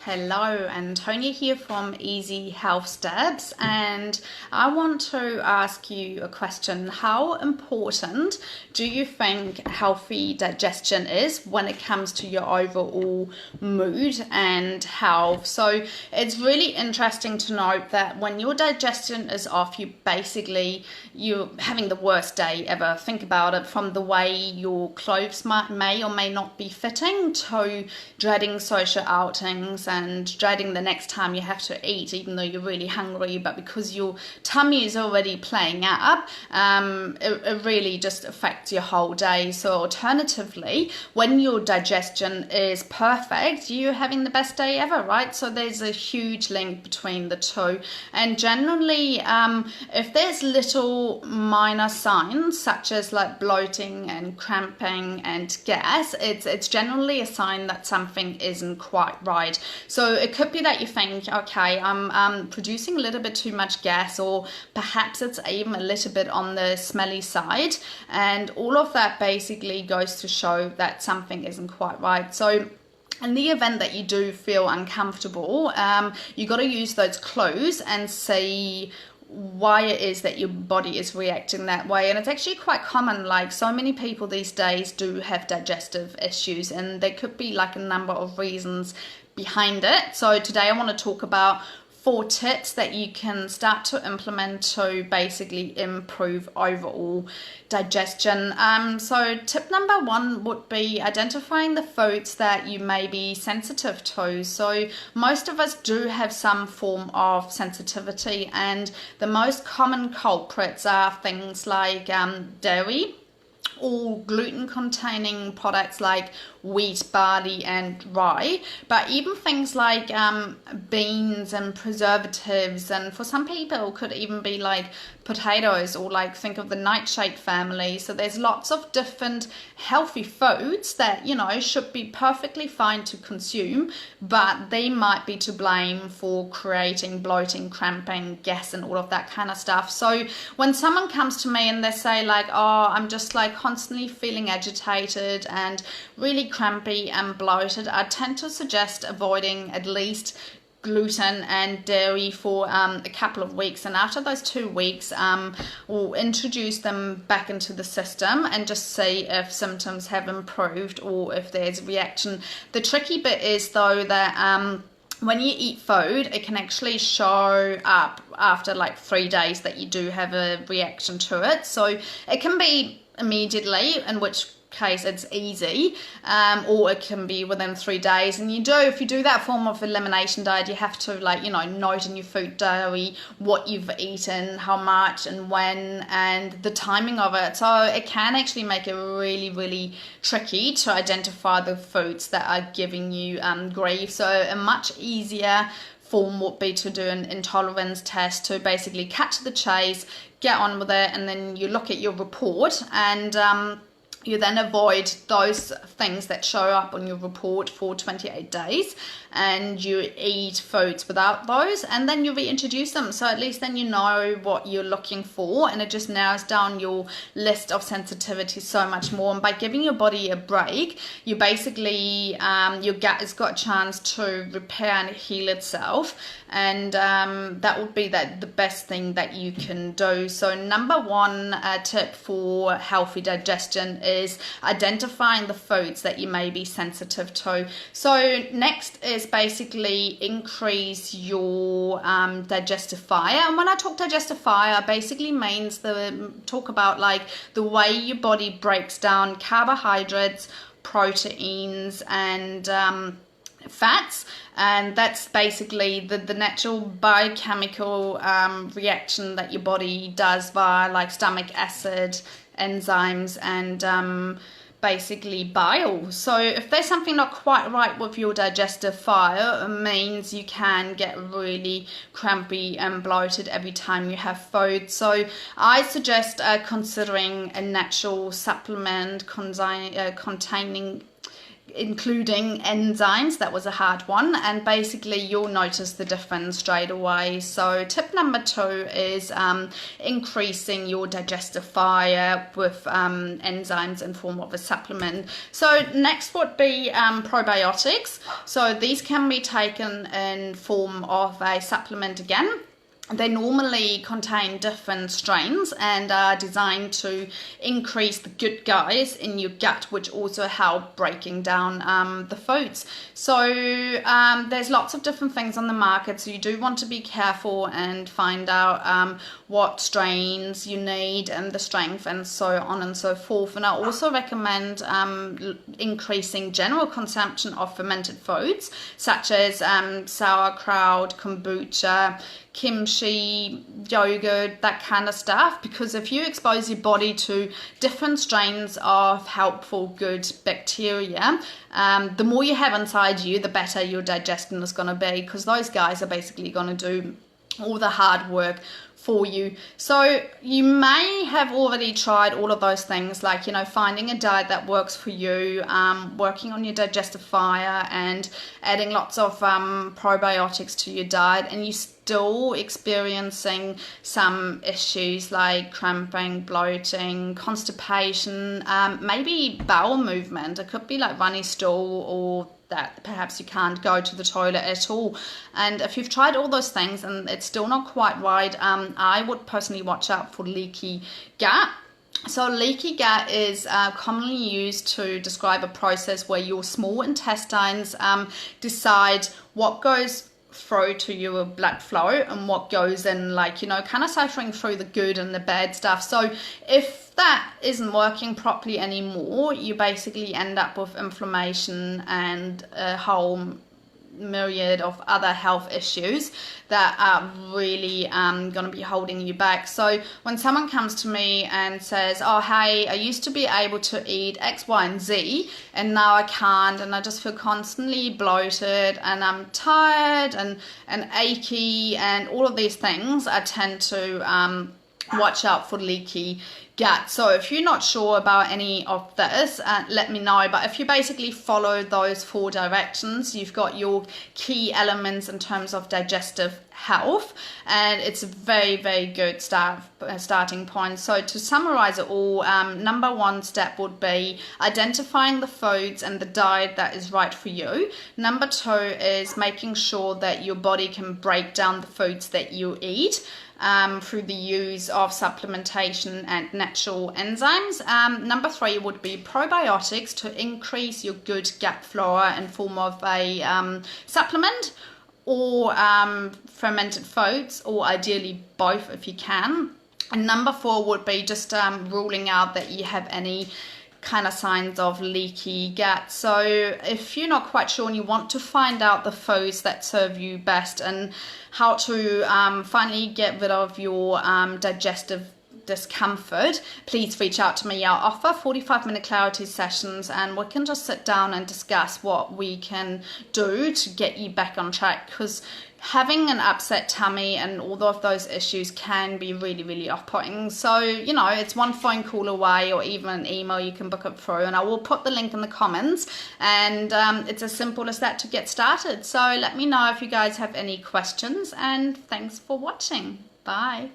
Hello, Antonia here from Easy Health Steps, and I want to ask you a question. How important do you think healthy digestion is when it comes to your overall mood and health? So it's really interesting to note that when your digestion is off, you're having the worst day ever. Think about it, from the way your clothes may or may not be fitting to dreading social outings and dreading the next time you have to eat, even though you're really hungry, but because your tummy is already playing up, it really just affects your whole day. So alternatively, when your digestion is perfect, you're having the best day ever, right? So there's a huge link between the two. And generally, if there's little minor signs such as like bloating and cramping and gas, it's generally a sign that something isn't quite right. So it could be that you think, okay, I'm producing a little bit too much gas, or perhaps it's even a little bit on the smelly side, and all of that basically goes to show that something isn't quite right. So in the event that you do feel uncomfortable, you got to use those clues and see why it is that your body is reacting that way. And it's actually quite common. Like, so many people these days do have digestive issues, and there could be like a number of reasons behind it. So today I want to talk about 4 tips that you can start to implement to basically improve overall digestion. So tip number 1 would be identifying the foods that you may be sensitive to. So most of us do have some form of sensitivity, and the most common culprits are things like dairy, or gluten-containing products like wheat, barley, and rye, but even things like beans and preservatives, and for some people it could even be like potatoes, or like think of the nightshade family. So there's lots of different healthy foods that, you know, should be perfectly fine to consume, but they might be to blame for creating bloating, cramping, gas, and all of that kind of stuff. So when someone comes to me and they say like, oh, I'm just like constantly feeling agitated and really crampy and bloated, I tend to suggest avoiding at least gluten and dairy for a couple of weeks, and after those 2 weeks we'll introduce them back into the system and just see if symptoms have improved or if there's reaction. The tricky bit is though that when you eat food, it can actually show up after like 3 days that you do have a reaction to it. So it can be immediately, in which case it's easy, or it can be within 3 days. And if you do that form of elimination diet, you have to, like, you know, note in your food diary what you've eaten, how much and when, and the timing of it. So it can actually make it really, really tricky to identify the foods that are giving you grief. So a much easier form would be to do an intolerance test, to basically cut to the chase, get on with it, and then you look at your report, and you then avoid those things that show up on your report for 28 days, and you eat foods without those, and then you reintroduce them. So at least then you know what you're looking for, and it just narrows down your list of sensitivity so much more. And by giving your body a break, you basically, your gut has got a chance to repair and heal itself, and that would be the best thing that you can do. So number 1 tip for healthy digestion is identifying the foods that you may be sensitive to. So next is basically increase your digestive fire. And when I talk digestive fire, basically means talk about like the way your body breaks down carbohydrates, proteins, and fats. And that's basically the natural biochemical reaction that your body does via like stomach acid, enzymes, and basically bile. So if there's something not quite right with your digestive fire, it means you can get really crampy and bloated every time you have food. So I suggest considering a natural supplement containing including enzymes. That was a hard one, and basically you'll notice the difference straight away. So tip number 2 is increasing your digestive fire with enzymes in form of a supplement. So next would be probiotics. So these can be taken in form of a supplement again. They normally contain different strains and are designed to increase the good guys in your gut, which also help breaking down the foods. So there's lots of different things on the market, so you do want to be careful and find out what strains you need and the strength and so on and so forth. And I also recommend increasing general consumption of fermented foods such as sauerkraut, kombucha, kimchi, yogurt, that kind of stuff, because if you expose your body to different strains of helpful good bacteria, the more you have inside you, the better your digestion is going to be, because those guys are basically going to do all the hard work for you. So you may have already tried all of those things, like, you know, finding a diet that works for you, working on your digestive fire and adding lots of probiotics to your diet, and you're still experiencing some issues like cramping, bloating, constipation, maybe bowel movement. It could be like runny stool, or that perhaps you can't go to the toilet at all. And if you've tried all those things and it's still not quite right, I would personally watch out for leaky gut. So leaky gut is commonly used to describe a process where your small intestines decide what goes through to your blood flow and what goes in, like, you know, kind of ciphering through the good and the bad stuff. So if that isn't working properly anymore, you basically end up with inflammation and a whole myriad of other health issues that are really going to be holding you back. So when someone comes to me and says, oh hey, I used to be able to eat X, Y, and Z and now I can't, and I just feel constantly bloated and I'm tired and achy and all of these things, I tend to watch out for leaky gut. So if you're not sure about any of this, let me know. But if you basically follow those 4 directions, you've got your key elements in terms of digestive health, and it's a very, very good starting point. So to summarize it all, number 1 step would be identifying the foods and the diet that is right for you. Number 2 is making sure that your body can break down the foods that you eat through the use of supplementation and natural enzymes. Number 3 would be probiotics to increase your good gut flora in form of a supplement, or fermented foods, or ideally both if you can. And number 4 would be just ruling out that you have any kind of signs of leaky gut. So if you're not quite sure and you want to find out the foods that serve you best and how to finally get rid of your digestive discomfort, please reach out to me. I'll offer 45-minute clarity sessions and we can just sit down and discuss what we can do to get you back on track, because having an upset tummy and all of those issues can be really, really off-putting. So, you know, it's one phone call away or even an email, you can book it through, and I will put the link in the comments, and it's as simple as that to get started. So let me know if you guys have any questions, and thanks for watching. Bye.